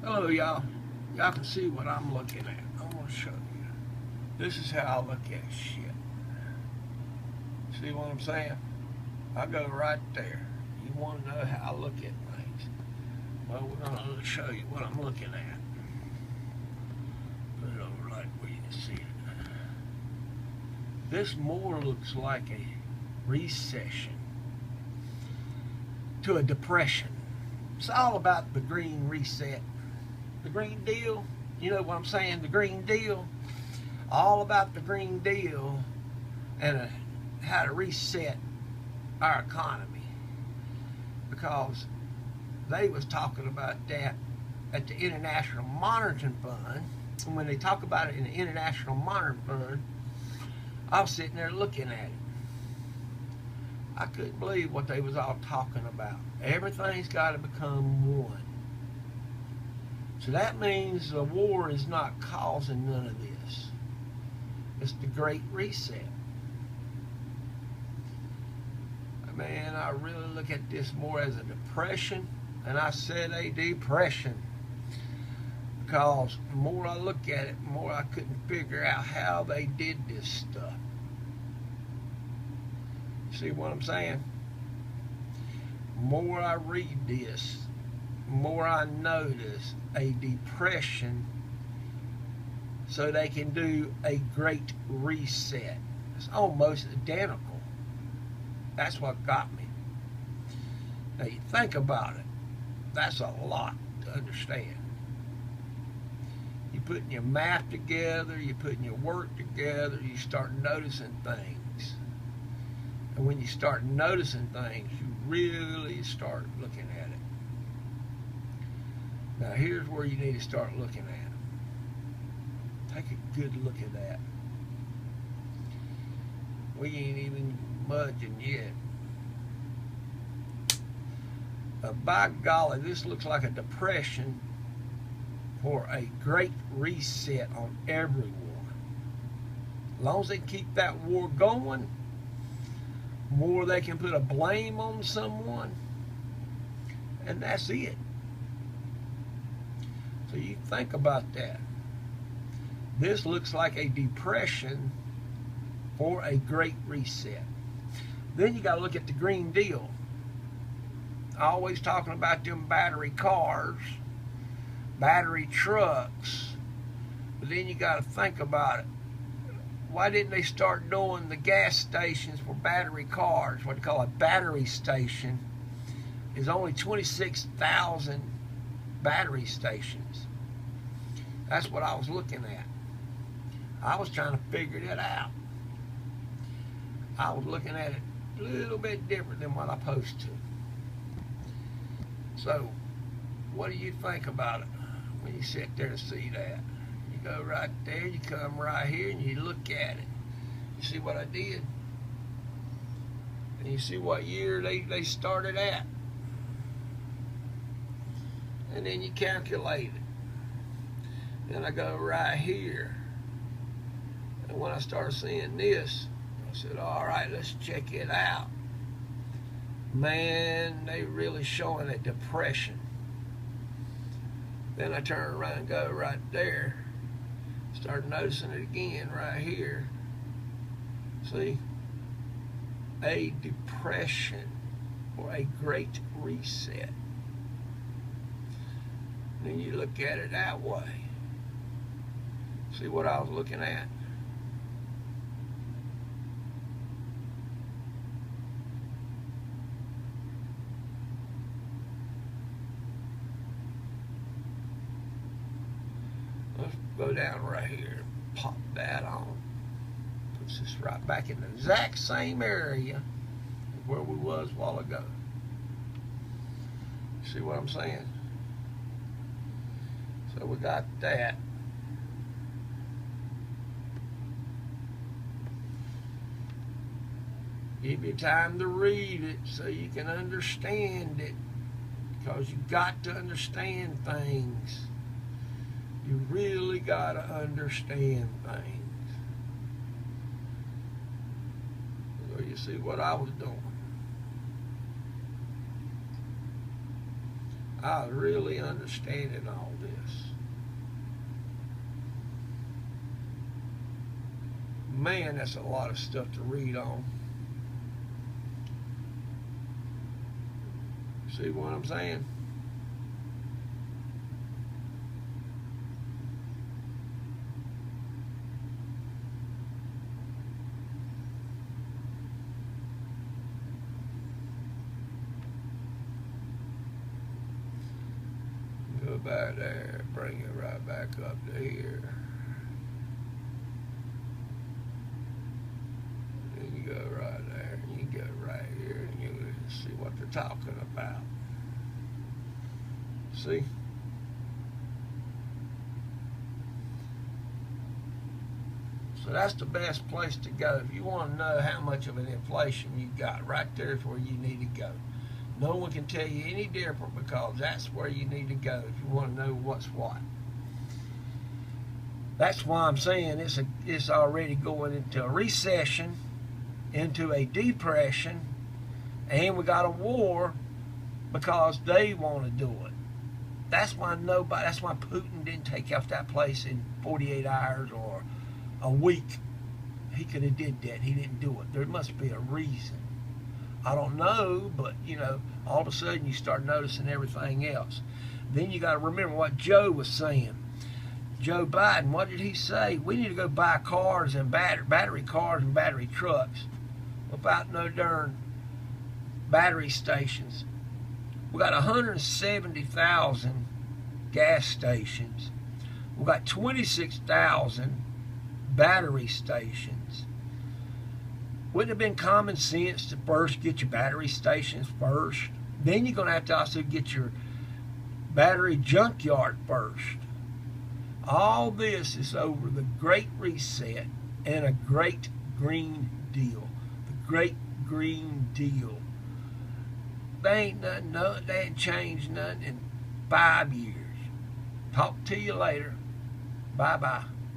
Hello, y'all. Y'all can see what I'm looking at. I'm going to show you. This is how I look at shit. See what I'm saying? I go right there. You want to know how I look at things? Well, we're going to show you what I'm looking at. Put it over like where you can see it. This more looks like a recession to a depression. It's all about the green reset. The Green Deal, you know what I'm saying? The Green Deal, all about the Green Deal and how to reset our economy. Because they was talking about that at the International Monetary Fund. And when they talk about it in the International Monetary Fund, I was sitting there looking at it. I couldn't believe what they was all talking about. Everything's got to become one. So that means the war is not causing none of this. It's the Great Reset. Man, I really look at this more as a depression, and I said a depression because the more I look at it, the more I couldn't figure out how they did this stuff. See what I'm saying? The more I read this, the more I notice a depression so they can do a great reset. It's almost identical. That's what got me. Now you think about it, that's a lot to understand. You're putting your math together, you're putting your work together, you start noticing things. And when you start noticing things, you really start looking at it. Now here's where you need to start looking at it. Take a good look at that. We ain't even budging yet. By golly, this looks like a depression for a great reset on everyone. As long as they keep that war going, more they can put a blame on someone, and that's it. So you think about that. This looks like a depression for a great reset. Then you got to look at the Green Deal. Always talking about them battery cars, battery trucks. But then you got to think about it. Why didn't they start doing the gas stations for battery cars? What they call a battery station is only 26,000 battery stations. That's what I was looking at. I was trying to figure that out. I was looking at it a little bit different than what I supposed to. So, what do you think about it when you sit there to see that? You go right there, you come right here, and you look at it. You see what I did? And you see what year they started at. And then you calculate it. Then I go right here. And when I started seeing this, I said, all right, let's check it out. Man, they really showing a depression. Then I turn around and go right there. Start noticing it again right here. See? A depression or a great reset. Then you look at it that way. See what I was looking at? Let's go down right here, pop that on. Puts us right back in the exact same area where we was a while ago. See what I'm saying? So we got that. Give you time to read it so you can understand it, because you got to understand things. You really got to understand things. So you see what I was doing. I really understanding all this. Man, that's a lot of stuff to read on. See what I'm saying? Go back there, bring it right back up to here. And you go right there, and you go right here, and you see what they're talking about. See? So that's the best place to go. If you want to know how much of an inflation you got, right there is where you need to go. No one can tell you any different, because that's where you need to go if you want to know what's what. That's why I'm saying it's already going into a recession, into a depression, and we got a war because they want to do it. That's why Putin didn't take off that place in 48 hours or a week. He could have did that. He didn't do it. There must be a reason. I don't know, but, you know, all of a sudden you start noticing everything else. Then you got to remember what Joe was saying. Joe Biden, what did he say? We need to go buy cars and battery cars and battery trucks without no darn battery stations. We got 170,000 gas stations. We got 26,000 battery stations. Wouldn't it have been common sense to first get your battery stations first? Then you're going to have to also get your battery junkyard first. All this is over the Great Reset and a Great Green Deal. The Great Green Deal. They ain't changed nothing in 5 years. Talk to you later. Bye-bye.